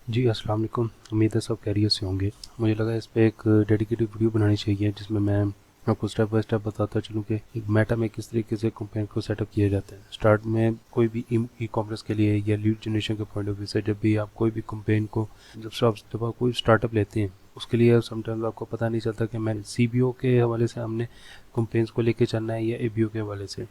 जी, अस्सलाम वालेकुम। उम्मीद है सब खैरियत से होंगे। मुझे लगा इस पे एक डेडिकेटेड वीडियो बनानी चाहिए जिसमें मैं आपको स्टेप बाय स्टेप बताता चलूँ कि एक मेटा में किस तरीके से कंपेन को सेटअप किया जाता है। स्टार्ट में कोई भी ई कॉमर्स के लिए या लीड जनरेशन के पॉइंट ऑफ व्यू से जब भी आप कोई भी कंपेन को जब आप कोई स्टार्टअप लेते हैं, उसके लिए समटाइम्स आपको पता नहीं चलता कि मैं सीबीओ के हवाले से हमने कंपेन्स को लेके चलना है या एबीओ के हवाले से।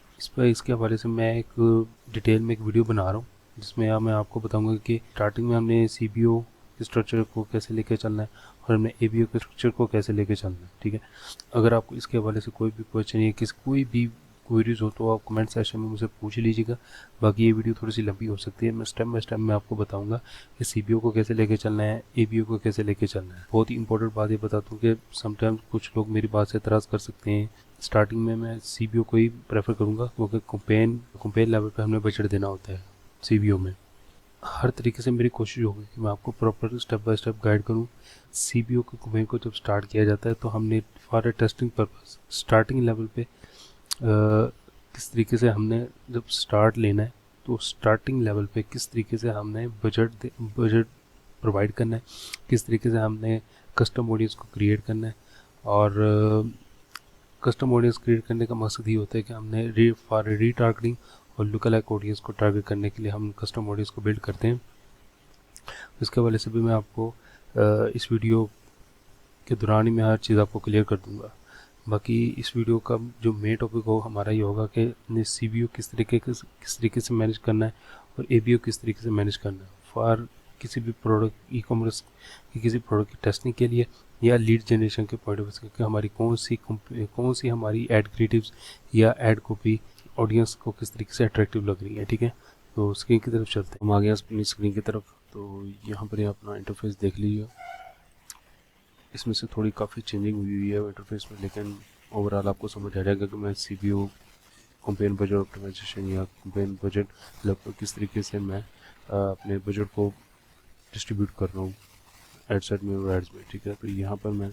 इसके हवाले से मैं एक डिटेल में एक वीडियो बना रहा हूँ जिसमें मैं आपको बताऊंगा कि स्टार्टिंग में हमने सीबीओ के स्ट्रक्चर को कैसे लेके चलना है और हमने एबीओ के स्ट्रक्चर को कैसे लेके चलना है। ठीक है, अगर आपको इसके हवाले से कोई भी क्वेश्चन या कोई भी क्वेरीज हो तो आप कमेंट सेक्शन में मुझसे पूछ लीजिएगा। बाकी ये वीडियो थोड़ी सी लंबी हो सकती है, मैं स्टेप बाय स्टेप मैं आपको बताऊंगा कि सीबीओ को कैसे लेके चलना है, एबीओ को कैसे लेके चलना है। बहुत ही इंपॉर्टेंट बात ये बताता हूँ कि समटाइम्स कुछ लोग मेरी बात से एतराज़ कर सकते हैं। स्टार्टिंग में मैं सीबीओ को ही प्रेफर करूँगा क्योंकि कंपेन लेवल पे हमने बजट देना होता है। सीबीओ में हर तरीके से मेरी कोशिश होगी कि मैं आपको proper step by step guide करूँ। सीबीओ के कुमें को जब स्टार्ट किया जाता है तो हमने for a testing purpose starting level पे किस तरीके से हमने जब स्टार्ट लेना है तो स्टार्टिंग लेवल पे किस तरीके से हमने बजट प्रोवाइड करना है, किस तरीके से हमने कस्टम ऑडियंस को क्रिएट करना है। और कस्टम ऑडियंस क्रिएट करने का मकसद ये होता है कि हमने फॉर रीटारगेटिंग और लुक अलाइक ऑडियंस को टारगेट करने के लिए हम कस्टम ऑडियंस को बिल्ड करते हैं। इसके हवाले से भी मैं आपको इस वीडियो के दौरान ही मैं हर चीज़ आपको क्लियर कर दूंगा। बाकी इस वीडियो का जो मेन टॉपिक हो हमारा ये होगा कि सीबीओ किस तरीके से मैनेज करना है और एबीओ किस तरीके से मैनेज करना है फॉर किसी भी प्रोडक्ट ई कॉमर्स की किसी प्रोडक्ट की टेस्टिंग के लिए या लीड जनरेशन के पॉइंट ऑफ व्यू से कि हमारी कौन सी हमारी एड क्रिएटिव्स या एड कॉपी ऑडियंस को किस तरीके से अट्रैक्टिव लग रही है। ठीक है, तो स्क्रीन की तरफ चलते हैं। हम आ गए अपनी स्क्रीन की तरफ। तो यहाँ पर ये अपना इंटरफेस देख लीजिए। इसमें से थोड़ी काफ़ी चेंजिंग हुई है इंटरफेस में, लेकिन ओवरऑल आपको समझ आ जाएगा कि मैं सीपीयू कंपेन बजट ऑप्टिमाइजेशन या कंपेन बजट मतलब किस तरीके से मैं अपने बजट को डिस्ट्रीब्यूट कर रहा हूँ एडसेट में और एड्स में। ठीक है, तो यहाँ पर मैं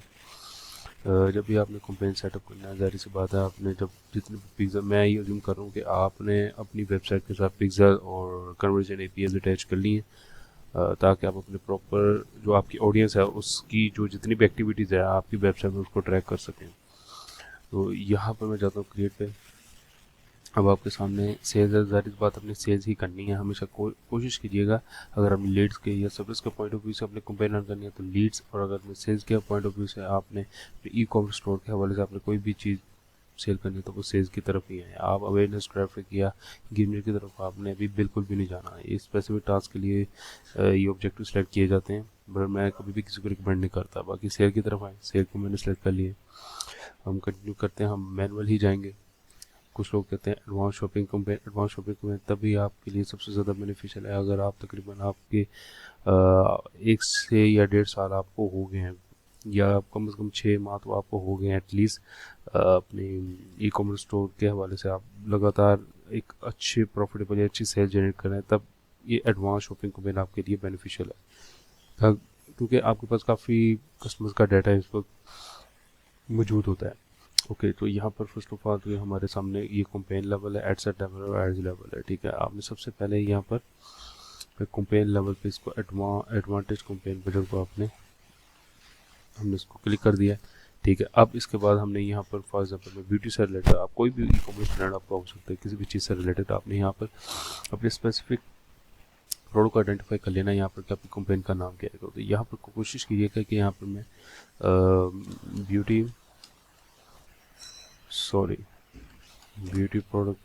जब भी आपने कंपेन सेटअप करना है, जाहिर सी बात है आपने जब जितने पिक्सल, मैं ये अज्यूम कर रहा हूँ कि आपने अपनी वेबसाइट के साथ पिक्सल और कन्वर्जन एपीआईज अटैच कर ली हैं ताकि आप अपने प्रॉपर जो आपकी ऑडियंस है उसकी जो जितनी भी एक्टिविटीज़ है आपकी वेबसाइट में उसको ट्रैक कर सकें। तो यहाँ पर मैं जाता हूँ क्रिएट पे। अब आपके सामने सेल्स है, ज़ाहिर बात अपनी सेल्स ही करनी है। हमेशा कोशिश कीजिएगा अगर आपने लीड्स के या सर्विस के पॉइंट ऑफ व्यू से अपने कंपेन रन करनी है तो लीड्स, और अगर मैं सेल्स के पॉइंट ऑफ व्यू से आपने ई कॉमर्स स्टोर के हवाले से आपने कोई भी चीज़ सेल करनी है तो वो सेल्स की तरफ ही है। आप अवेयरनेस ट्रैफिक या गिवनेस की तरफ आपने अभी बिल्कुल भी नहीं जाना है। ये स्पेसिफिक टास्क के लिए ये ऑब्जेक्टिव सेलेक्ट किए जाते हैं, बट मैं कभी भी किसी को रिकमेंड नहीं करता। बाकी सेल की तरफ आए, सेल को मैंने सेलेक्ट कर लिए। हम कंटिन्यू करते हैं, हम मैनुअल ही जाएंगे। कुछ लोग कहते हैं एडवांस शॉपिंग कंपेन तभी आपके लिए सबसे ज़्यादा बेनिफिशियल है अगर आप तकरीबन आपके 1 से या 1.5 साल आपको हो गए हैं या कम से कम 6 माह तो आपको हो गए हैं एटलीस्ट अपने ई कॉमर्स स्टोर के हवाले से। आप लगातार एक अच्छे प्रॉफिटेबल या अच्छी सेल जनरेट कर रहे हैं, तब ये एडवांस शॉपिंग कंपेन आपके लिए बेनिफिशियल है क्योंकि आपके पास काफ़ी कस्टमर्स का डाटा इस वक्त मौजूद होता है। ओके, तो यहाँ पर फर्स्ट ऑफ ऑल तो ये हमारे सामने ये कंपेन लेवल है, एडसेट लेवल और एड्स लेवल है। ठीक है, आपने सबसे पहले यहाँ पर कंपेन लेवल पे इसको एडवांटेज कंपेन बजट को हमने इसको क्लिक कर दिया है। ठीक है, अब इसके बाद हमने यहाँ पर फॉर एग्जांपल में ब्यूटी से रिलेटेड, आप कोई भी ई कॉमर्स ब्रांड आपका हो सकता है, किसी भी चीज़ से रिलेटेड आपने यहाँ पर अपने स्पेसिफिक प्रोडक्ट को आइडेंटिफाई कर लेना है यहाँ पर कि आपकी कंपेन का नाम क्या है। तो यहाँ पर कोशिश कीजिएगा कि यहाँ पर मैं ब्यूटी प्रोडक्ट,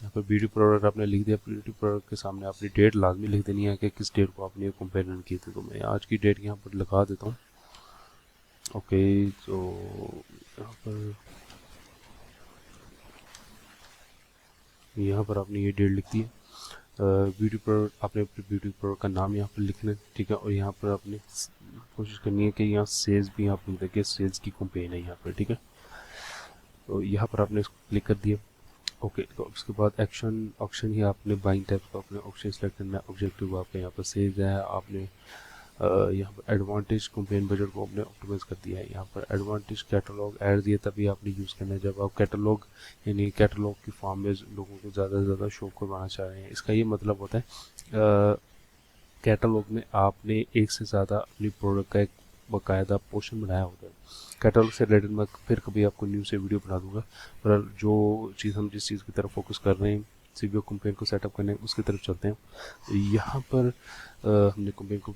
यहाँ पर ब्यूटी प्रोडक्ट आपने लिख दिया। ब्यूटी प्रोडक्ट के सामने आपने डेट लाजमी लिख देनी है कि किस डेट को आपने ये कंपेरिजन की थी। तो मैं आज की डेट यहाँ पर लगा देता हूँ। ओके, तो यहाँ पर आपने ये डेट लिख दी है। ब्यूटी प्रोडक्ट आपने अपने ब्यूटी प्रोडक्ट का नाम यहाँ पर लिखना है। ठीक है, और यहाँ पर आपने कोशिश करनी है कि यहाँ सेल्स भी यहाँ पर लिख दें, सेल्स की कंपेन है यहाँ पर। ठीक है, तो यहाँ पर आपने इसको क्लिक कर दिया। ओके, तो उसके बाद ऑप्शन ही आपने बाइंग टाइप का अपने ऑप्शन सेलेक्ट करना है। ऑब्जेक्टिव आपका यहाँ पर सेल्स है, आपने यहाँ पर एडवांटेज कंपेन बजट को आपने ऑप्टिमाइज कर दिया है। यहाँ पर एडवांटेज कैटलॉग ऐड दिए तभी आपने यूज़ करना है जब आप कैटलॉग यानी कैटलॉग की फॉर्म में लोगों को ज़्यादा से ज़्यादा शो करवाना चाह रहे हैं। इसका ये मतलब होता है कैटलॉग में आपने एक से ज़्यादा अपनी प्रोडक्ट का एक बाकायदा पोर्शन बनाया होता है। कैटलॉग से रिलेटेड मैं फिर कभी आपको न्यू से वीडियो बना दूंगा, पर जो चीज़ हम जिस चीज़ की तरफ फोकस कर रहे हैं सीबीओ कंपेन को सेटअप करने उसकी तरफ चलते हैं। यहाँ पर हमने कंपेन को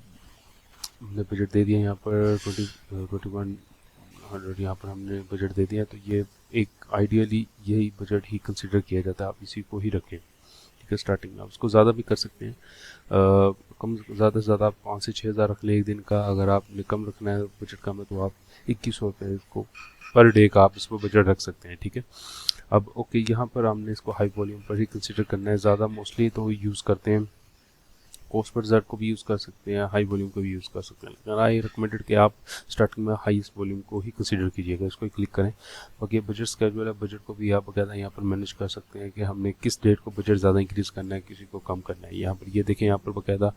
हमने बजट दे दिया, यहाँ पर 2100 यहाँ पर हमने बजट दे दिया। तो ये एक आइडियली यही बजट ही कंसिडर किया जाता है, आप इसी को ही रखें, ठीक है। स्टार्टिंग में आप उसको ज़्यादा भी कर सकते हैं, कम ज़्यादा से ज़्यादा आप 5 से 6 हज़ार रख लें एक दिन का। अगर आपने कम रखना है बजट का में, तो आप 2100 रुपये इसको पर डे का आप इसको बजट रख सकते हैं, ठीक है। अब ओके, यहाँ पर हमने इसको हाई वॉल्यूम पर ही कंसिडर करना है ज़्यादा। मोस्टली तो यूज़ करते हैं कॉस्ट पर ज़ेड को भी यूज़ कर सकते हैं, हाई वॉल्यूम को भी यूज़ कर सकते हैं, लेकिन आई रिकमेंडेड कि आप स्टार्टिंग में हाईएस्ट वॉल्यूम को ही कंसीडर कीजिएगा। इसको क्लिक करें। बाकी बजट स्केड्यूल है, बजट को भी आप बकायदा यहाँ पर मैनेज कर सकते हैं कि हमने किस डेट को बजट ज़्यादा इंक्रीज़ करना है, किसी को कम करना है। यहाँ पर ये देखें, यहाँ पर बकायदा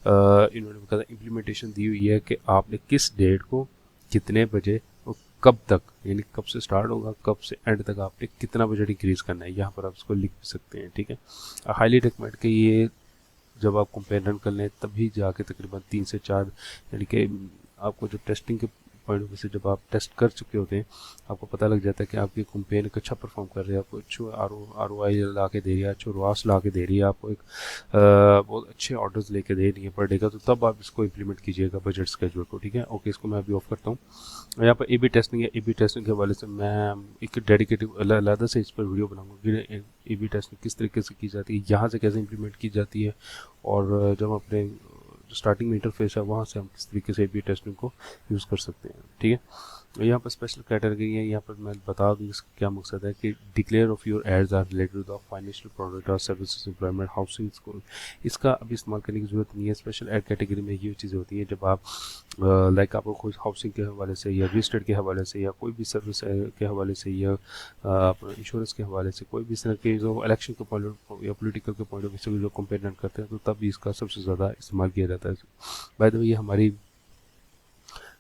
इन्होंने बकायदा इम्प्लीमेंटेशन दी हुई है कि आपने किस डेट को कितने बजे और कब तक, यानी कब से स्टार्ट होगा कब से एंड तक आपने कितना बजट इंक्रीज़ करना है। यहाँ पर आप इसको लिख भी सकते हैं, ठीक है। हाईली रिकमेंड कि ये जब आप कंपेयर रन कर लें तभी जाके तकरीबन 3 से 4, यानी कि आपको जो टेस्टिंग के पॉइंट ऑफ व्यू से जब आप टेस्ट कर चुके होते हैं आपको पता लग जाता है कि आपकी कंपेयर एक अच्छा परफॉर्म कर रही है, आपको अच्छे आर ओ आई ला के दे रही है, अच्छे रॉस ला के दे रही है, आपको एक बहुत अच्छे ऑर्डर्स लेके दे रही है पर डे का। तो तब आप इसको इम्प्लीमेंट कीजिएगा बजट स्केड्यूल को, ठीक है। ओके, इसको मैं अभी ऑफ करता हूँ। यहाँ पर ए बी टेस्टिंग है, ए बी टेस्टिंग के हवाले से मैं एक डेडिकेटिव अलग से इस पर वीडियो बनाऊंगा कि ए बी टेस्टिंग किस तरीके से की जाती है, यहाँ से कैसे इम्प्लीमेंट की जाती है, और जब अपने स्टार्टिंग में इंटरफेस है वहाँ से हम किस तरीके से ए बी टेस्टिंग को यूज़ कर सकते हैं, ठीक है। यहाँ पर स्पेशल कैटेगरी है, यहाँ पर मैं बता दूँ इसका क्या मकसद है कि declare of your ads are related to the financial product और सर्विसेज, एम्प्लॉयमेंट, हाउसिंग, स्कूल। इसका अभी इस्तेमाल करने की ज़रूरत नहीं है। स्पेशल एड कैटेगरी में ये चीज़ें होती हैं जब आप लाइक आपको कोई हाउसिंग के हवाले से या रियल एस्टेट के हवाले से या कोई भी सर्विस के हवाले से या इंश्योरेंस के हवाले से कोई भी इस तरह के जो इलेक्शन के पॉइंट या पोलिटिकल के पॉइंट ऑफ व्यू से जो कंपेयर करते हैं तो तब भी इसका सबसे ज़्यादा इस्तेमाल किया जाता है। बाय द वे, ये हमारी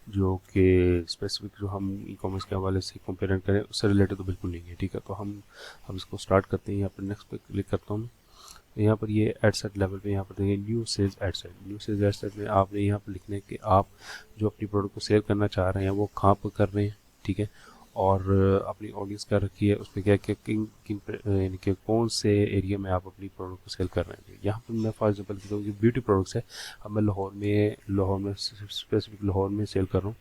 जो कि स्पेसिफिक जो हम ई कॉमर्स के हवाले से कंपेयर करें उससे रिलेटेड तो बिल्कुल नहीं है, ठीक है। तो हम इसको स्टार्ट करते हैं। यहाँ पर नेक्स्ट पे क्लिक करता हूँ। यहाँ पर ये एड सेट लेवल पे यहाँ पर देंगे new sales ad set. New sales ad set में आपने यहाँ पर लिखना है कि आप जो अपनी प्रोडक्ट को सेल करना चाह रहे हैं वो कहाँ पर कर रहे हैं, ठीक है, और अपनी ऑडियंस क्या रखी है, उसमें क्या क्या यानी कि कौन से एरिया में आप अपनी प्रोडक्ट को सेल कर रहे हैं। यहाँ पर मैं फॉर एग्जांपल कहता हूँ कि ब्यूटी प्रोडक्ट्स है, अब मैं लाहौर में स्पेसिफिक लाहौर में सेल कर रहा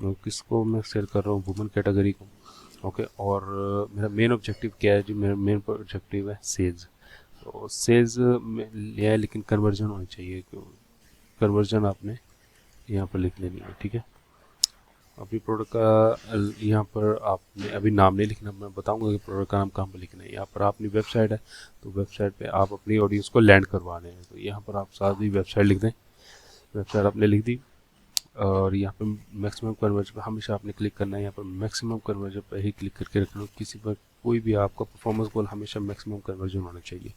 हूँ। किसको मैं सेल कर रहा हूँ? वुमेन कैटेगरी को, ओके। और मेरा मेन ऑब्जेक्टिव क्या है? जो मेरा मेन ऑब्जेक्टिव है सेल्स। तो सेल्स में लिया है, लेकिन कन्वर्जन होनी चाहिए। कन्वर्जन आपने यहाँ पर लिख लेनी है, ठीक है। अपनी प्रोडक्ट का यहाँ पर आपने अभी नाम नहीं लिखना, मैं बताऊंगा कि प्रोडक्ट का नाम कहाँ पर लिखना है। यहाँ पर अपनी वेबसाइट है, तो वेबसाइट पे आप अपनी ऑडियंस को लैंड करवाने हैं, तो यहाँ पर आप साथ ही वेबसाइट लिख दें। वेबसाइट आपने लिख दी और यहाँ पर मैक्सिमम कन्वर्जन पर हमेशा आपने क्लिक करना है। यहाँ पर मैक्सिमम कन्वर्जन पर ही क्लिक करके रखना। किसी पर कोई भी आपका परफॉर्मेंस गोल हमेशा मैक्सिमम कन्वर्जन होना चाहिए।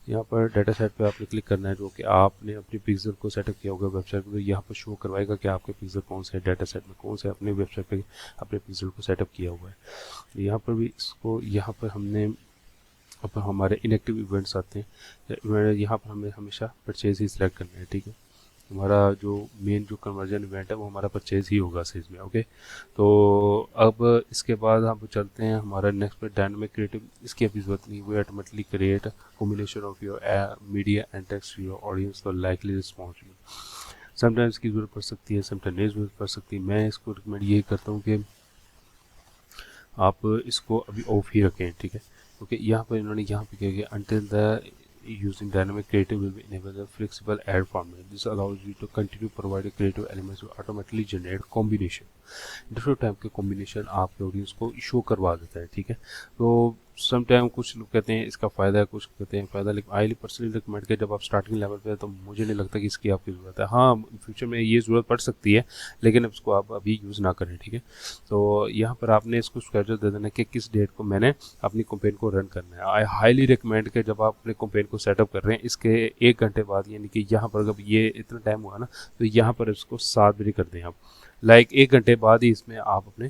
यहाँ पर डाटा सेट पे आपने क्लिक करना है, जो कि आपने अपनी पिक्सल को सेटअप किया होगा वेबसाइट पर। यहाँ पर शो करवाएगा कि आपके पिक्सल कौन से डाटा सेट में कौन से अपने वेबसाइट पे अपने पिक्सल को सेटअप किया हुआ है। यहाँ पर भी इसको यहाँ पर हमने अब हमारे इनएक्टिव इवेंट्स आते हैं, यहाँ पर हमें हमेशा परचेज ही सिलेक्ट करना है, ठीक है। हमारा जो मेन जो कन्वर्जन इवेंट है वो हमारा परचेज ही होगा सेल्स में, ओके। तो अब इसके बाद हम चलते हैं हमारा नेक्स्ट पे डायनामिक क्रिएटिव। इसकी अभी जरूरत नहीं, वो automatically create combination of your media and text your audience for likely response. Sometimes की ज़रूरत पड़ सकती है, समटाइम्स नहीं ज़रूरत पड़ सकती है। मैं इसको रिकमेंड ये करता हूँ कि आप इसको अभी ऑफ ही रखें, ठीक है। ओके, यहाँ पर इन्होंने यहाँ पे क्या किया, until the using dynamic creative will enable a flexible ad format. This allows you to continue providing creative elements to automatically generate combination. Different type के कॉम्बिनेशन आपके ऑडियंस को शो करवा देता है, ठीक है। तो सम टाइम कुछ लोग कहते हैं इसका फ़ायदा है, कुछ कहते हैं फ़ायदा, लेकिन आई पर्सनली रिकमेंड कि जब आप स्टार्टिंग लेवल पे है तो मुझे नहीं लगता कि इसकी आपकी ज़रूरत है। हाँ, फ्यूचर में ये ज़रूरत पड़ सकती है, लेकिन इसको आप अभी यूज़ ना करें, ठीक है। तो यहाँ पर आपने इसको स्केड्यूल दे देना कि किस डेट को मैंने अपनी कंपेन को रन करना है। आई हाईली रिकमेंड कि जब आप अपने कंपेन को सेटअप कर रहे हैं इसके 1 घंटे बाद, यानी कि यहाँ पर अगर ये इतना टाइम हुआ ना तो यहाँ पर इसको 7 बजे कर दें आप, लाइक 1 घंटे बाद ही इसमें आप अपने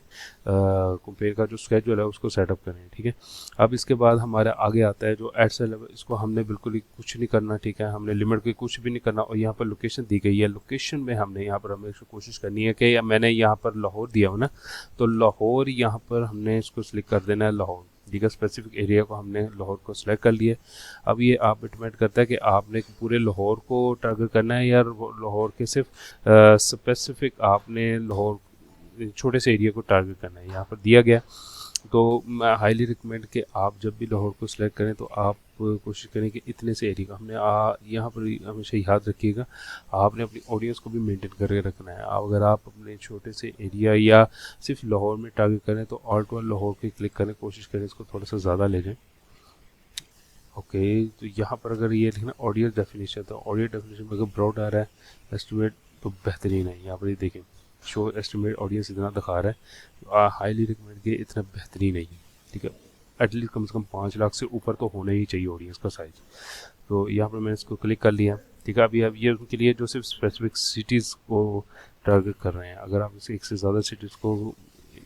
कंपेयर का जो स्केड्यूल है उसको सेटअप करें, ठीक है। अब इसके बाद हमारे आगे आता है जो एड सेल लेवल, इसको हमने बिल्कुल ही कुछ नहीं करना, ठीक है, हमने लिमिट की कुछ भी नहीं करना। और यहाँ पर लोकेशन दी गई है, लोकेशन में हमने यहाँ पर हमें कोशिश करनी है कि मैंने यहाँ पर लाहौर दिया हो ना, तो लाहौर यहाँ पर हमने इसको सिलेक्ट कर देना है लाहौर, ठीक है। स्पेसिफिक एरिया को हमने लाहौर को सिलेक्ट कर लिया। अब ये आप डिपेंड करता है कि आपने पूरे लाहौर को टारगेट करना है या लाहौर के सिर्फ स्पेसिफिक आपने लाहौर छोटे से एरिया को टारगेट करना है, यहाँ पर दिया गया। तो मैं हाईली रिकमेंड कि आप जब भी लाहौर को सिलेक्ट करें तो आप कोशिश करें कि इतने से एरिया का हमने यहाँ पर हमेशा याद रखिएगा, आपने अपनी ऑडियंस को भी मेंटेन करके रखना है। अगर आप अपने छोटे से एरिया या सिर्फ लाहौर में टारगेट करें तो ऑल्ट वन लाहौर पे क्लिक करें, कोशिश करें इसको थोड़ा सा ज़्यादा ले जाएं। ओके, तो यहाँ पर अगर ये लिखना ऑडियंस डेफिनेशन, तो ऑडियंस डेफिनेशन में अगर ब्रॉड आ रहा है एस्टिमेट तो बेहतरीन है। यहाँ पर ये देखें शो एस्टिमेट ऑडियंस इतना दिखा रहा है, हाईली रिकमेंड के इतना बेहतरीन नहीं है, ठीक है। एटलीस्ट कम से कम 5 लाख से ऊपर तो होना ही चाहिए ऑडियंस का साइज। तो यहाँ पर मैंने इसको क्लिक कर लिया, ठीक है। अभी अब ये उनके लिए जो सिर्फ स्पेसिफिक सिटीज़ को टारगेट कर रहे हैं। अगर आप इसे एक से ज़्यादा सिटीज़ को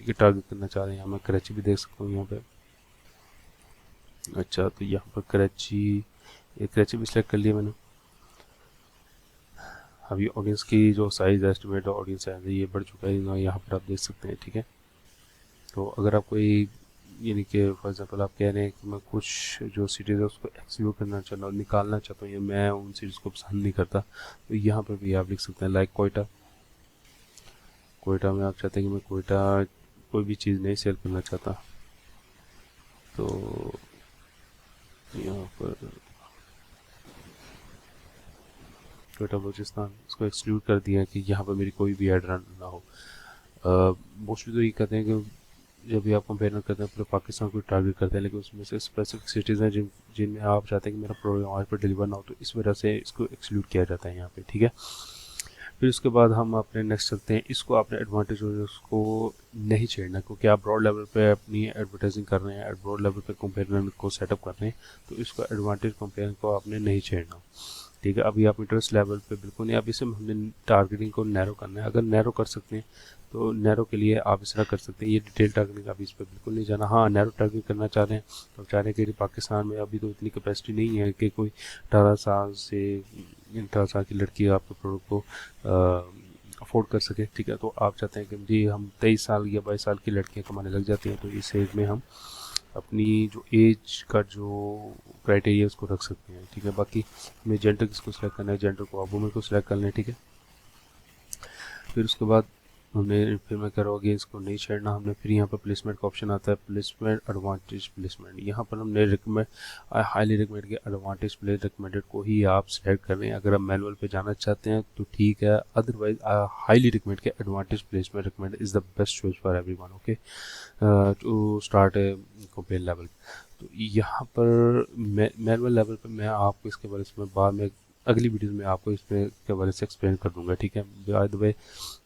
टारगेट करना चाह रहे हैं, मैं कराची भी देख सकता हूँ यहाँ पे। अच्छा, तो यहाँ पर कराची भी सिलेक्ट कर लिया मैंने। अभी ऑडियंस की जो साइज एस्टिमेट ऑडियंस है ये बढ़ चुका है, यहाँ पर आप देख सकते हैं, ठीक है। तो अगर आप कोई यानी कि फॉर एग्जांपल आप कह रहे हैं कि मैं कुछ जो सिटीज़ है उसको एक्सक्लूड करना चाहता हूँ, निकालना चाहता हूँ, या मैं उन सिटीज़ को पसंद नहीं करता, तो यहाँ पर भी आप लिख सकते हैं लाइक कोयटा में आप चाहते हैं कि मैं कोयटा कोई भी चीज़ नहीं सेल करना चाहता, तो यहाँ पर कोयटा बलूचिस्तान इसको एक्सक्लूड कर दिया कि यहाँ पर मेरी कोई भी ऐड रन ना हो। मोस्टली तो ये कहते हैं कि जब भी आप कंपेयर करते हैं पूरे पाकिस्तान को टारगेट करते हैं, लेकिन उसमें से स्पेसिफिक सिटीज़ हैं जिनमें आप चाहते हैं कि मेरा प्रोडक्ट वहाँ पर डिलीवर ना हो, तो इस वजह से इसको एक्सक्लूड किया जाता है यहाँ पे, ठीक है। फिर उसके बाद हम अपने नेक्स्ट चलते हैं। इसको आपने एडवांटेज हो उसको नहीं छेड़ना, क्योंकि आप ब्रॉड लेवल पे अपनी एडवर्टाइजिंग कर रहे हैं, ब्रॉड लेवल पे कंपेयर को सेटअप कर रहे हैं, तो इसको एडवांटेज कंपेयर को आपने नहीं छेड़ना, ठीक है। अभी आप इंटरेस्ट लेवल पे बिल्कुल नहीं, अब इसे हमने टारगेटिंग को नैरो करना है। अगर नैरो कर सकते हैं तो नैरो के लिए आप इस तरह कर सकते हैं, ये डिटेल टारगेटिंग अभी इस पर बिल्कुल नहीं जाना। हाँ, नैरो टारगेट करना चाह रहे हैं तो चाह रहे हैं कि पाकिस्तान में अभी तो इतनी कैपेसिटी नहीं है कि कोई 18 साल की लड़की आपके प्रोडक्ट को अफोर्ड कर सके, ठीक है। तो आप चाहते हैं कि जी हम 23 साल या 22 साल की लड़कियाँ कमाने लग जाती हैं, तो इस एज में हम अपनी जो एज का जो क्राइटेरिया उसको रख सकते हैं, ठीक है। बाकी हमें जेंडर किसको सिलेक्ट करना है, जेंडर को आप वुमेन को सिलेक्ट कर लें, ठीक है। फिर उसके बाद फिर मैं कह रहा हूँ कि इसको नहीं छेड़ना हमने। फिर यहाँ पर प्लेसमेंट का ऑप्शन आता है, प्लेसमेंट एडवांटेज प्लेसमेंट। यहाँ पर हमने रिकमेंड हाईली रिकमेंड के एडवांटेज प्लेस रिकमेंडेड को ही आप सेलेक्ट कर लें। अगर आप मैनुअल पे जाना चाहते हैं तो ठीक है, अदरवाइज हाईली रिकमेंड के advantage placement recommended is the best choice for everyone, okay, to start compare level. तो यहाँ पर मैनुअल लेवल पर मैं आपको इसके बारे में बाद में अगली वीडियो में आपको इसमें के बारे से एक्सप्लेन कर दूंगा, ठीक है। बाय द वे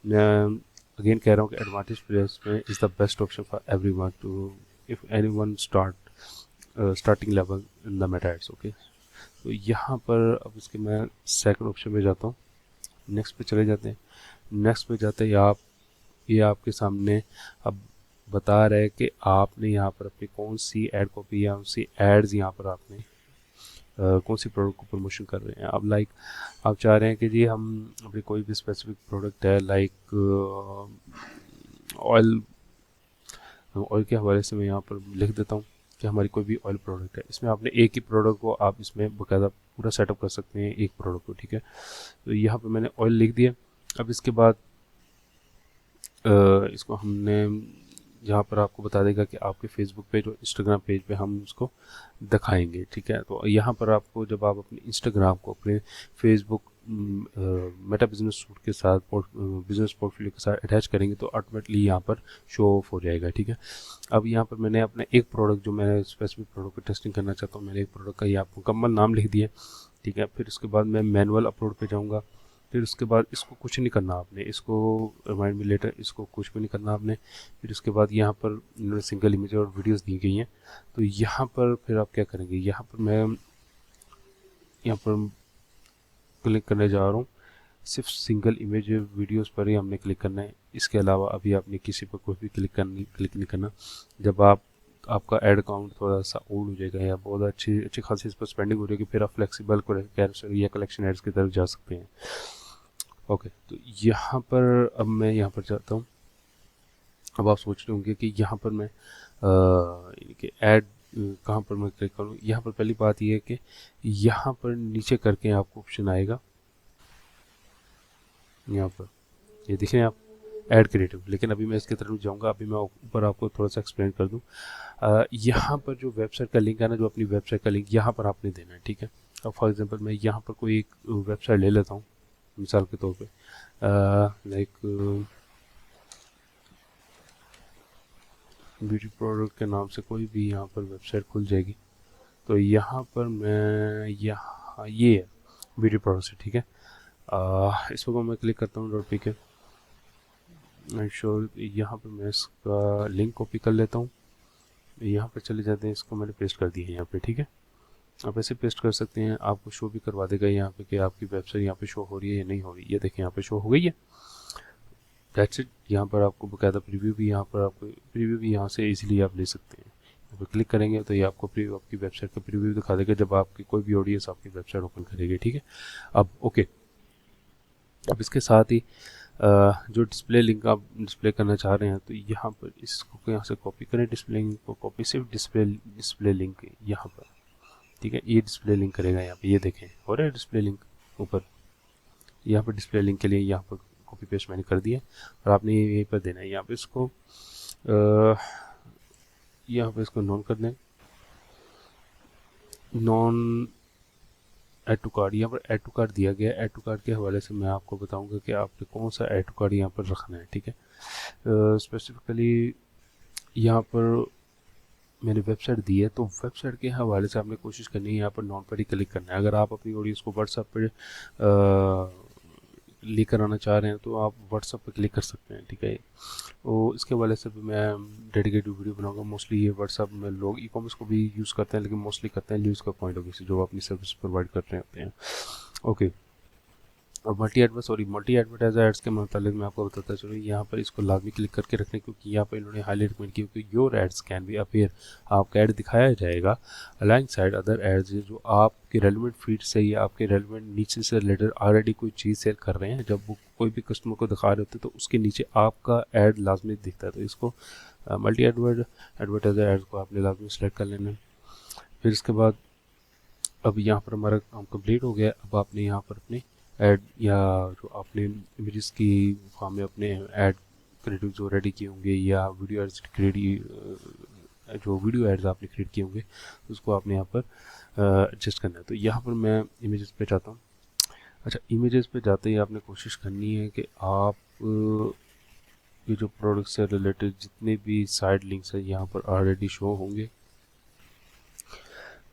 मैं अगेन कह रहा हूँ कि advantage placement is the best option for everyone to if anyone starting level in the Meta ads, okay. तो यहाँ पर अब इसके मैं सेकंड ऑप्शन में जाता हूँ, नेक्स्ट पे चले जाते हैं। नेक्स्ट पे जाते ही आप ये आपके सामने अब बता रहे हैं कि आपने यहाँ पर अपनी कौन सी एड कॉपी या उनसी एड्स यहाँ पर आपने कौन सी प्रोडक्ट को प्रमोशन कर रहे हैं। अब लाइक आप चाह रहे हैं कि जी हम अपनी कोई भी स्पेसिफिक प्रोडक्ट है, लाइक ऑयल के हवाले से मैं यहाँ पर लिख देता हूँ कि हमारी कोई भी ऑयल प्रोडक्ट है, इसमें आपने एक ही प्रोडक्ट को आप इसमें बाकायदा पूरा सेटअप कर सकते हैं एक प्रोडक्ट को, ठीक है। तो यहाँ पर मैंने ऑयल लिख दिया। अब इसके बाद इसको हमने जहाँ पर आपको बता देगा कि आपके फेसबुक पेज और इंस्टाग्राम पेज पे हम उसको दिखाएंगे, ठीक है। तो यहाँ पर आपको जब आप अपने इंस्टाग्राम को अपने फेसबुक मेटा बिजनेस सूट के साथ बिजनेस पोर्टफोलियो के साथ अटैच करेंगे तो ऑटोमेटिकली यहाँ पर शो ऑफ हो जाएगा, ठीक है। अब यहाँ पर मैंने अपना एक प्रोडक्ट जो मैं स्पेसिफिक प्रोडक्ट को टेस्टिंग करना चाहता हूँ, मैंने एक प्रोडक्ट का ये आपको मुकम्मल नाम लिख दिया, ठीक है। फिर उसके बाद मैं मैनुअल अपलोड पे जाऊँगा। फिर उसके बाद इसको कुछ नहीं करना आपने, इसको रिमाइंड मी लेटर, इसको कुछ भी नहीं करना आपने। फिर उसके बाद यहाँ पर इन्होंने सिंगल इमेज और वीडियोस दी गई हैं, तो यहाँ पर फिर आप क्या करेंगे, यहाँ पर मैं यहाँ पर क्लिक करने जा रहा हूँ सिर्फ सिंगल इमेज वीडियोस पर ही हमने क्लिक करना है। इसके अलावा अभी आपने किसी पर कोई भी क्लिक नहीं करना। जब आपका एड अकाउंट थोड़ा सा ओल्ड हो जाएगा या बहुत अच्छी खासी इस पर स्पेंडिंग हो जाएगी, फिर आप फ्लेक्सिबल कैरोसेल या कलेक्शन एड्स की तरफ जा सकते हैं। ओके, तो यहाँ पर अब मैं यहाँ पर जाता हूँ। अब आप सोच रहे होंगे कि यहाँ पर मैं ऐड कहाँ पर मैं क्लिक करूँ। यहाँ पर पहली बात यह है कि यहाँ पर नीचे करके आपको ऑप्शन आएगा, यहाँ पर ये देख रहे हैं आप, ऐड क्रिएटिव। लेकिन अभी मैं इसकी तरफ जाऊँगा, अभी मैं ऊपर आपको थोड़ा सा एक्सप्लेन कर दूँ। यहाँ पर जो वेबसाइट का लिंक है ना, जो अपनी वेबसाइट का लिंक यहाँ पर आपने देना है, ठीक है। अब फॉर एग्जांपल मैं यहाँ पर कोई एक वेबसाइट ले लेता हूँ मिसाल के तौर पे, लाइक ब्यूटी प्रोडक्ट के नाम से कोई भी यहाँ पर वेबसाइट खुल जाएगी। तो यहाँ पर मैं यहाँ ये है ब्यूटी प्रोडक्ट से, ठीक है। इस पर मैं क्लिक करता हूँ .pk, श्योर। यहाँ पर मैं इसका लिंक कॉपी कर लेता हूँ, यहाँ पर चले जाते हैं, इसको मैंने पेस्ट कर दिया है यहाँ पे, ठीक है। आप ऐसे पेस्ट कर सकते हैं, आपको शो भी करवा देगा यहाँ पे कि आपकी वेबसाइट यहाँ पे शो हो रही है या नहीं हो रही है। ये देखें यहाँ पे शो हो गई है, दैट्स इट। यहाँ पर आपको बकायदा प्रीव्यू भी यहाँ से इजीली आप ले सकते हैं। यहाँ पर क्लिक करेंगे तो ये आपको आपकी वेबसाइट का प्रीव्यू दिखा देगा जब आपकी कोई भी ऑडियंस आपकी वेबसाइट ओपन करेगी, ठीक है। अब ओके, अब इसके साथ ही जो डिस्प्ले लिंक आप डिस्प्ले करना चाह रहे हैं, तो यहाँ पर इसको यहाँ से कॉपी करें, डिस्प्ले लिंक को कॉपी, सिर्फ डिस्प्ले लिंक यहाँ पर, ठीक है। ये डिस्प्ले लिंक करेगा यहाँ पे, ये देखें हो रहा है डिस्प्ले लिंक ऊपर। यहाँ पर डिस्प्ले लिंक के लिए यहाँ पर कॉपी पेस्ट मैंने कर दिया और आपने यहीं पर देना है। यहाँ पे इसको नॉन कर दें, नॉन ऐड टू कार्ड। यहाँ पर ऐड टू कार्ड दिया गया है। ऐड टू कार्ड के हवाले से मैं आपको बताऊंगा कि आपने कौन सा ऐड टू कार्ड यहाँ पर रखना है, ठीक है। स्पेसिफिकली यहाँ पर मैंने वेबसाइट दी है, तो वेबसाइट के हवाले से आपने कोशिश करनी है यहाँ पर नॉन पर ही क्लिक करना है। अगर आप अपनी ऑडियंस को व्हाट्सएप पर लेकर आना चाह रहे हैं तो आप व्हाट्सएप पर क्लिक कर सकते हैं, ठीक है। तो इसके हवाले से भी मैं डेडिकेटेड वीडियो बनाऊंगा। मोस्टली ये व्हाट्सएप में लोग ई कॉमर्स को भी यूज़ करते हैं, लेकिन मोस्टली करते हैं यूज़ का पॉइंट ऑफ व्यू से, जो अपनी सर्विस प्रोवाइड कर रहे होते हैं। ओके, और मल्टी एडवर्टाइजर एड्स के मतलब मैं आपको बताता चलूँ। यहाँ पर इसको लाजमी क्लिक करके रखने, क्योंकि यहाँ पर इन्होंने हाईलाइट रिकमेंड किया कि your ads can be appear, आपका ऐड दिखाया जाएगा अलाइंग साइड अदर एड्स, जो आपके रेलिवेंट फीड से या आपके रेलिवेंट नीचे से रिलेटेड ऑलरेडी कोई चीज़ सेल कर रहे हैं। जब वो कोई भी कस्टमर को दिखा रहे होते हैं तो उसके नीचे आपका ऐड लाजमी दिखता है। तो इसको मल्टी एडवर्टाइजर एड्स को आपने लाजमी सेलेक्ट कर लेना है। फिर इसके बाद अब यहाँ पर हमारा काम कंप्लीट हो गया। अब आपने यहाँ पर अपने ऐड या जो आपने इमेजेस की फॉर्म में अपने ऐड क्रिएटिव जो रेडी किए होंगे या वीडियो एड्स जो वीडियो एड्स आपने क्रिएट किए होंगे, उसको आपने यहाँ पर एडजस्ट करना है। तो यहाँ पर मैं इमेजेस पे जाता हूँ। अच्छा, इमेजेस पे जाते ही आपने कोशिश करनी है कि आप ये जो प्रोडक्ट से रिलेटेड जितने भी साइड लिंक्स हैं यहाँ पर ऑलरेडी शो होंगे,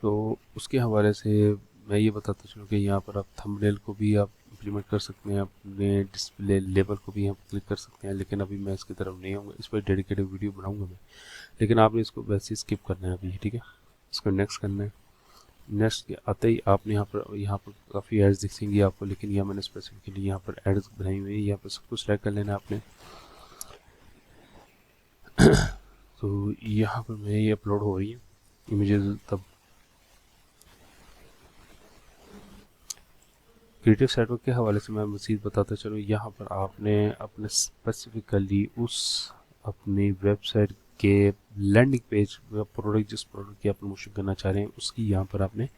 तो उसके हवाले से मैं ये बताता चलूँ कि यहाँ पर आप थंबनेल को भी आप इम्प्लीमेंट कर सकते हैं, अपने डिस्प्ले लेबल को भी यहाँ पर क्लिक कर सकते हैं। लेकिन अभी मैं इसकी तरफ नहीं आऊँगा, इस पर डेडिकेटेड वीडियो बनाऊँगा मैं, लेकिन आपने इसको वैसे स्किप करना है अभी, ठीक है। इसको नेक्स्ट करना है। नेक्स्ट आते ही आपने यहाँ पर काफ़ी एड्स दिखेंगी आपको, लेकिन यहाँ मैंने स्पेसिफिकली यहाँ पर एड्स बनाई हुई है। यहाँ पर सब कुछ सेलेक्ट कर लेना है आपने। तो यहाँ पर मैं ये अपलोड हो रही है इमेजेस। तब क्रिएटिव सेटवर्क के हवाले से मैं मज़ीद बताता चलूँ। यहाँ पर आपने अपने स्पेसिफिकली उस अपनी वेबसाइट के लैंडिंग पेज प्रोडक्ट, जिस प्रोडक्ट की आप प्रमोशन करना चाह रहे हैं, उसकी यहाँ पर आपने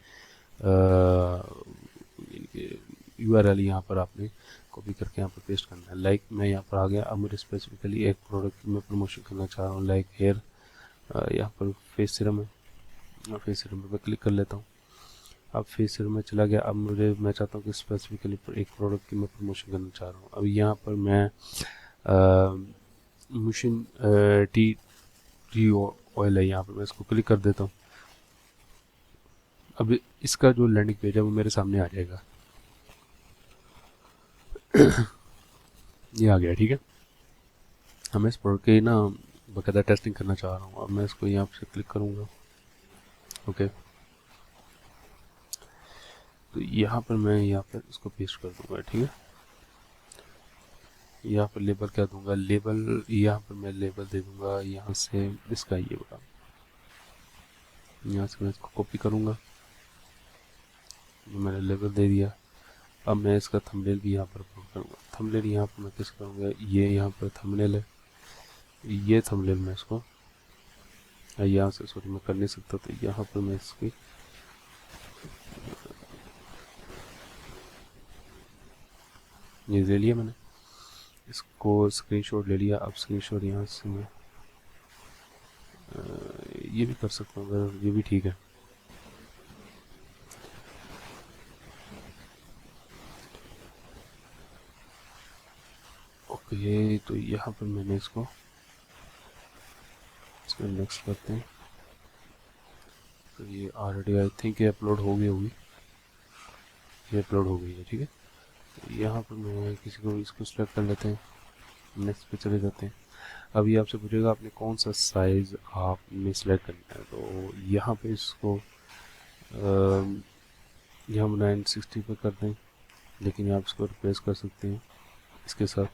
URL यहाँ पर आपने कॉपी करके यहाँ पर पेस्ट करना है। लाइक मैं यहाँ पर आ गया। अब मुझे स्पेसिफिकली एक प्रोडक्ट की मैं प्रमोशन करना चाह रहा हूँ, लाइक हेयर, यहाँ पर फेस सीरम है। फेस सीरम पर मैं क्लिक कर लेता हूँ। अब फेस सीरम में चला गया। अब मैं चाहता हूँ कि स्पेसिफिकली एक प्रोडक्ट की मैं प्रमोशन करना चाह रहा हूँ। अब यहाँ पर मैं मिशन टी ऑयल है, यहाँ पर मैं इसको क्लिक कर देता हूँ। अब इसका जो लैंडिंग पेज है वो मेरे सामने आ जाएगा। ये आ गया, ठीक है। अब मैं इस प्रोडक्ट की ना बाकायदा टेस्टिंग करना चाह रहा हूँ। अब मैं इसको यहाँ से क्लिक करूँगा। ओके, तो यहाँ पर मैं यहाँ पर इसको पेस्ट कर दूँगा, ठीक है। यहाँ पर लेबल क्या दूंगा, लेबल यहाँ पर मैं लेबल दे दूंगा यहाँ से इसका ये बड़ा, यहाँ से मैं इसको कॉपी करूँगा, मैंने लेबल दे दिया। अब मैं इसका थंबनेल भी यहाँ पर अपलोड करूँगा। थंबनेल यहाँ पर मैं किस करूँगा, ये यहाँ पर थंबनेल है, ये थंबनेल मैं इसको यहाँ से सॉरी मैं कर नहीं सकता, तो यहाँ पर मैं इसकी ये ले लिया मैंने, इसको स्क्रीनशॉट ले लिया। अब स्क्रीनशॉट यहाँ से मैं ये भी कर सकता हूँ अगर ये भी ठीक है। ओके, तो यहाँ पर मैंने इसको नेक्स्ट करते हैं। तो ये ऑलरेडी आई थिंक ये अपलोड हो गई होगी, ये अपलोड हो गई है, ठीक है। तो यहाँ पर मैं किसी को इसको सिलेक्ट कर लेते हैं, नेक्स्ट पे चले जाते हैं। अभी आपसे पूछेगा आपने कौन सा साइज़ आपने सिलेक्ट करना है, तो यहाँ पे इसको यहाँ 960 पे कर दें, लेकिन आप इसको रिप्लेस कर सकते हैं इसके साथ।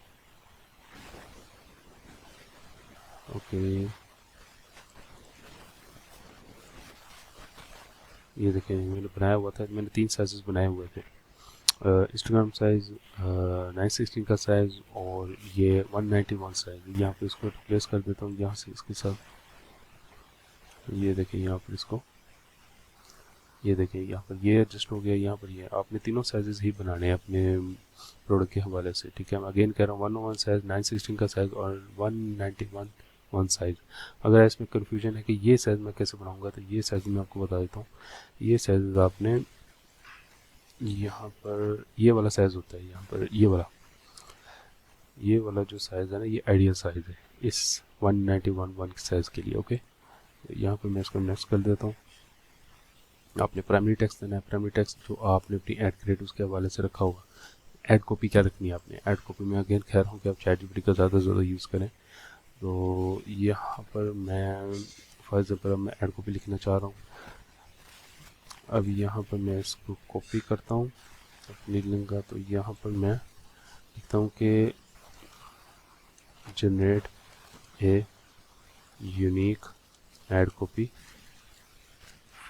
ओके, ये देखें मैंने बनाया हुआ था, मैंने 3 साइज़ बनाए हुए थे, इंस्टाग्राम साइज़, 916 का साइज़ और ये 191 साइज़। यहाँ पे इसको रिप्लेस कर देता हूँ यहाँ से इसके साथ। ये देखिए यहाँ पर इसको, ये देखिए यहाँ पर ये एडजस्ट हो गया। यहाँ पर ये आपने तीनों साइजेस ही बनाने हैं अपने प्रोडक्ट के हवाले से, ठीक है। मैं अगेन कह रहा हूँ 101 साइज़, 916 का साइज़ और 191 साइज़। अगर इसमें कन्फ्यूजन है कि ये साइज़ मैं कैसे बनाऊँगा, तो ये साइज़ मैं आपको बता देता हूँ। ये साइज़ आपने यहाँ पर ये वाला साइज़ होता है, यहाँ पर ये वाला जो साइज़ है ना, ये आइडियल साइज़ है इस 191 के साइज़ के लिए। ओके, यहाँ पर मैं इसको नेक्स्ट कर देता हूँ। आपने प्राइमरी टेक्स्ट देना है, प्राइमरी टेक्स्ट जो आपने अपनी ऐड क्रिएट उसके हवाले से रखा होगा। ऐड कॉपी क्या रखनी है आपने, ऐड कॉपी में अगेन खैर हूँ कि आप ChatGPT का ज़्यादा से ज़्यादा यूज़ करें। तो यहाँ पर मैं फॉर एग्जाम्पल मैं ऐड कॉपी लिखना चाह रहा हूँ। अब यहाँ पर मैं इसको कॉपी करता हूँ अपनी लिंक का, तो यहाँ पर मैं लिखता हूँ कि generate a unique add copy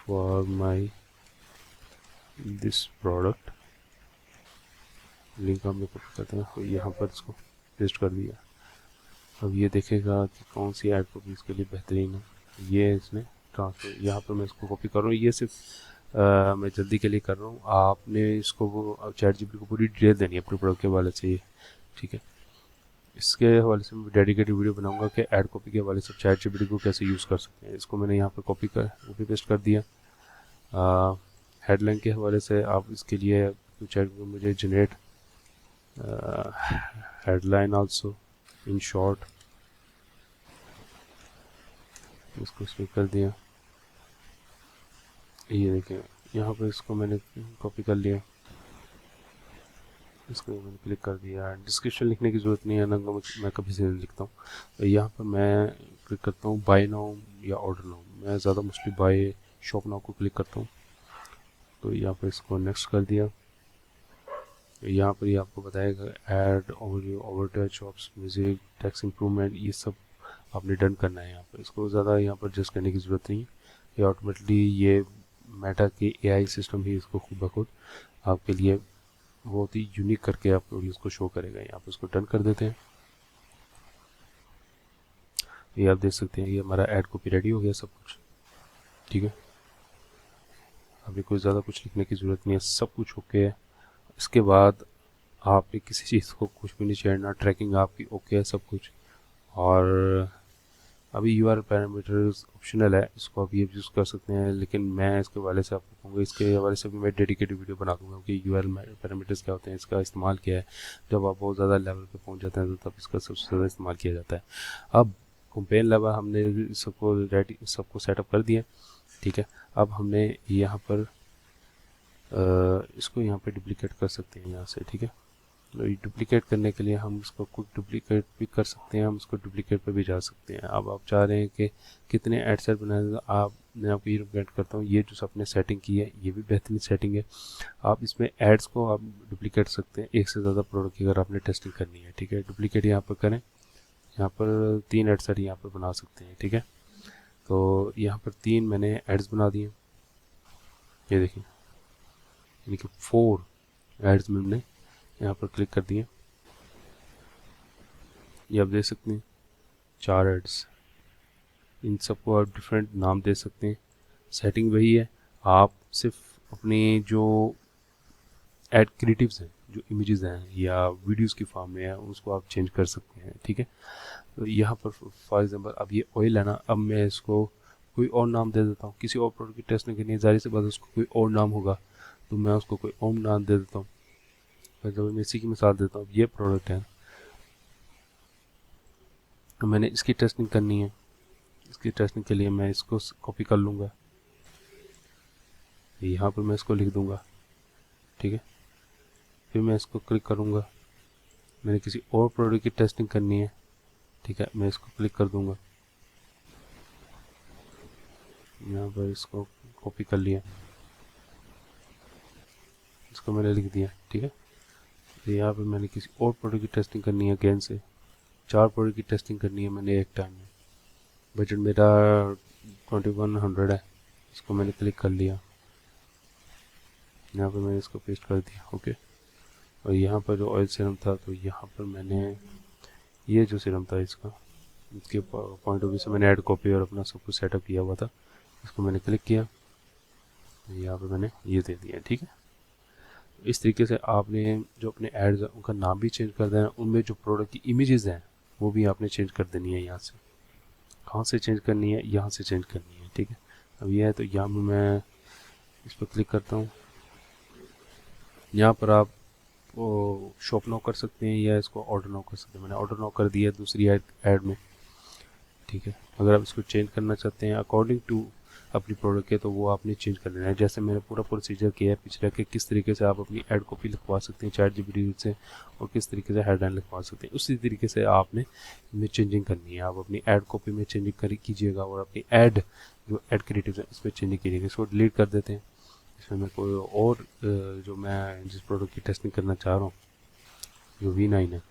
for my this product, link हम कॉपी करते हैं, तो यहाँ पर इसको पेस्ट कर दिया। अब ये देखेगा कि कौन सी ऐड कॉपी इसके लिए बेहतरीन है, ये इसने ट्रांसफर। यहाँ पर मैं इसको कॉपी कर रहा हूँ, ये सिर्फ मैं जल्दी के लिए कर रहा हूँ। आपने इसको वो ChatGPT को पूरी डिटेल देनी है अपने प्रोडक्ट के हवाले से, ये ठीक है। इसके हवाले से मैं डेडिकेटेड वीडियो बनाऊंगा कि ऐड कॉपी के हवाले से ChatGPT को कैसे यूज़ कर सकते हैं। इसको मैंने यहाँ पर कॉपी पेस्ट कर दिया। हेडलाइन के हवाले से आप इसके लिए मुझे generate headline also in short, इसको इसमें कर दिया। ये देखिए यहाँ पर इसको मैंने कॉपी कर लिया, इसको मैंने क्लिक कर दिया। डिस्क्रिप्शन लिखने की ज़रूरत नहीं है ना, मैं कभी से नहीं लिखता हूँ। तो यहाँ पर मैं क्लिक करता हूँ बाय नाउ या ऑर्डर नाउ, मैं ज़्यादा मोस्टली बाय शॉप नाउ को क्लिक करता हूँ। तो यहाँ पर इसको नेक्स्ट कर दिया। यहाँ पर ये आपको बताएगा add over jobs music tax improvement, ये सब आपने डन करना है। यहाँ पर इसको ज़्यादा यहाँ पर एडजस्ट करने की ज़रूरत नहीं है, ये ऑटोमेटिकली ये मेटा के AI सिस्टम ही इसको खुद ब खुद आपके लिए बहुत ही यूनिक करके आप उसको शो करेगा। यहाँ पर इसको डन कर देते हैं। ये आप देख सकते हैं ये हमारा ऐड कॉपी रेडी हो गया सब कुछ, ठीक है। अभी कोई ज़्यादा कुछ लिखने की ज़रूरत नहीं है, सब कुछ ओके है। इसके बाद आपने किसी चीज़ को कुछ भी नहीं छेड़ना, ट्रैकिंग आपकी ओके है सब कुछ। और अभी URL पैरामीटर्स ऑप्शनल है, इसको आप ये यूज़ कर सकते हैं, लेकिन मैं इसके हवाले से आपको कहूँगा, इसके हवाले से भी मैं डेडिकेटेड वीडियो बना दूँगा कि URL पैरामीटर्स क्या होते हैं, इसका इस्तेमाल क्या है। जब आप बहुत ज़्यादा लेवल पे पहुँच जाते हैं तो तब इसका सबसे ज़्यादा इस्तेमाल किया जाता है। अब कंपेन लेवल हमने सबको सेटअप कर दिया, ठीक है। अब हमने यहाँ पर इसको यहाँ पे डुप्लीकेट कर सकते हैं यहाँ से, ठीक है। डुप्लिकेट करने के लिए हम इसको क्विक डुप्लिकेट भी कर सकते हैं, हम इसको डुप्लिकेट पे भी जा सकते हैं। अब आप चाह रहे हैं कि कितने एड सेट बनाए, तो आप मैं आपको ये रिकमेंड करता हूँ, ये जो आपने सेटिंग की है ये भी बेहतरीन सेटिंग है। आप इसमें एड्स को आप डुप्लिकेट सकते हैं, एक से ज़्यादा प्रोडक्ट की अगर आपने टेस्टिंग करनी है, ठीक है। डुप्लिकेट यहाँ पर करें, यहाँ पर 3 एड सेट यहाँ पर बना सकते हैं, ठीक है। तो यहाँ पर 3 मैंने एड्स बना दिए, ये देखिए, यानी कि 4 एड्स में हमने यहाँ पर क्लिक कर दिए। ये आप देख सकते हैं 4 एड्स, इन सबको आप डिफरेंट नाम दे सकते हैं। सेटिंग वही है, आप सिर्फ अपने जो एड क्रिएटिव्स हैं, जो इमेजेस हैं या वीडियोस की फॉर्म में है, उसको आप चेंज कर सकते हैं, ठीक है। तो यहाँ पर फॉर एग्जांपल अब ये ऑयल है ना, अब मैं इसको कोई और नाम दे देता हूँ, किसी और प्रोडक्ट की टेस्ट नहीं करनी है, जाहिर सी बात उसको कोई और नाम होगा, तो मैं उसको कोई और नाम दे देता हूँ। मतलब मैं इसी की मिसाल देता हूँ, ये प्रोडक्ट है, तो मैंने इसकी टेस्टिंग करनी है, इसकी टेस्टिंग के लिए मैं इसको कॉपी कर लूँगा, यहाँ पर मैं इसको लिख दूँगा, ठीक है। फिर मैं इसको क्लिक करूँगा, मैंने किसी और प्रोडक्ट की टेस्टिंग करनी है, ठीक है, मैं इसको क्लिक कर दूँगा, यहाँ पर इसको कॉपी कर लिया, इसको मैंने लिख दिया, ठीक है। तो यहाँ पर मैंने किसी और प्रोडक्ट की टेस्टिंग करनी है, अगेन से 4 प्रोडक्ट की टेस्टिंग करनी है मैंने एक टाइम में। बजट मेरा 2100 है, इसको मैंने क्लिक कर लिया, यहाँ पर मैंने इसको पेस्ट कर दिया, ओके। और यहाँ पर जो ऑयल सीरम था, तो यहाँ पर मैंने ये जो सीरम था इसका, इसके पॉइंट ऑफ व्यू से मैंने ऐड कॉपी और अपना सब कुछ सेटअप किया हुआ था, इसको मैंने क्लिक किया, यहाँ पर मैंने ये दे दिया, ठीक है। इस तरीके से आपने जो अपने एड्स हैं उनका नाम भी चेंज कर देना, उनमें जो प्रोडक्ट की इमेजेस हैं वो भी आपने चेंज कर देनी है। यहाँ से कहाँ से चेंज करनी है, यहाँ से चेंज करनी है, ठीक है। अब ये है, तो यहाँ पर मैं इस पर क्लिक करता हूँ, यहाँ पर आप शॉप नाउ कर सकते हैं या इसको ऑर्डर नाउ कर सकते हैं। मैंने ऑर्डर नाउ कर दिया दूसरी ऐड में, ठीक है। अगर आप इसको चेंज करना चाहते हैं अकॉर्डिंग टू अपनी प्रोडक्ट के, तो वो आपने चेंज कर लेना है। जैसे मैंने पूरा प्रोसीजर किया है पिछले कि किस तरीके से आप अपनी ऐड कॉपी लिखवा सकते हैं ChatGPT से, और किस तरीके से हेडलाइन लिखवा सकते हैं, उसी तरीके से आपने इनमें चेंजिंग करनी है। आप अपनी ऐड कॉपी में चेंजिंग कीजिएगा और अपनी ऐड जो ऐड क्रिएटिव है इसमें चेंजिंग कीजिएगा। इसको डिलीट कर देते हैं। इसमें मैं कोई और जो मैं जिस प्रोडक्ट की टेस्टिंग करना चाह रहा हूँ, जो V9 है,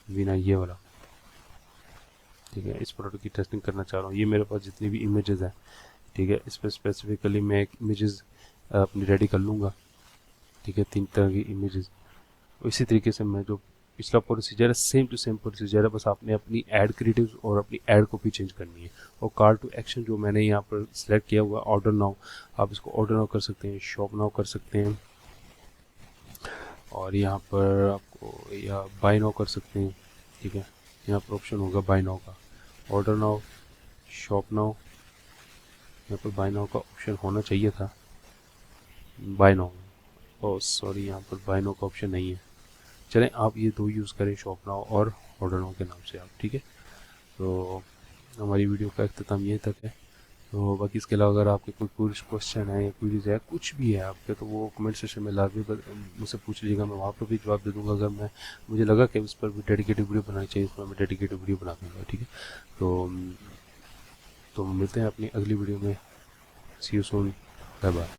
V9 ये वाला, ठीक है, इस प्रोडक्ट की टेस्टिंग करना चाह रहा हूँ। ये मेरे पास जितनी भी इमेजेस हैं, ठीक है, इस पर स्पेसिफिकली मैं एक इमेजेस अपनी रेडी कर लूँगा, ठीक है, 3 तरह की इमेजेस। इसी तरीके से मैं जो पिछला प्रोसीजर है सेम टू सेम प्रोसीजर है, बस आपने अपनी ऐड क्रिएटिव और अपनी ऐड कॉपी चेंज करनी है। और कॉल टू एक्शन जो मैंने यहाँ पर सिलेक्ट किया हुआ ऑर्डर नाउ, आप इसको ऑर्डर नाउ कर सकते हैं, शॉप नाउ कर सकते हैं, और यहाँ पर आपको या बाय नाउ कर सकते हैं, ठीक है। यहाँ पर ऑप्शन होगा बाय नाउ का, ऑर्डर नाउ, शॉप नाउ, यहाँ पर बाय नाउ का ऑप्शन होना चाहिए था, बाय नाउ, ओ सॉरी, यहाँ पर बाय नाउ का ऑप्शन नहीं है। चलें, आप ये 2 यूज़ करें, शॉप नाउ और ऑर्डर नाउ के नाम से आप, ठीक है। तो हमारी वीडियो का अख्ताम यहीं तक है। तो बाकी इसके अलावा अगर आपके कोई क्वेश्चन है या क्वेरीज है, कुछ भी है आपके, तो वो कमेंट सेक्शन में लाजमी मुझसे पूछ लीजिएगा, मैं वहाँ पर भी जवाब दे दूँगा। अगर मुझे लगा कि उस पर भी डेडिकेटेड वीडियो बनानी चाहिए, उसमें मैं डेडिकेटेड वीडियो बना दूँगा, ठीक है। तो मिलते हैं अपनी अगली वीडियो में। सी यू सून, बाय बाय।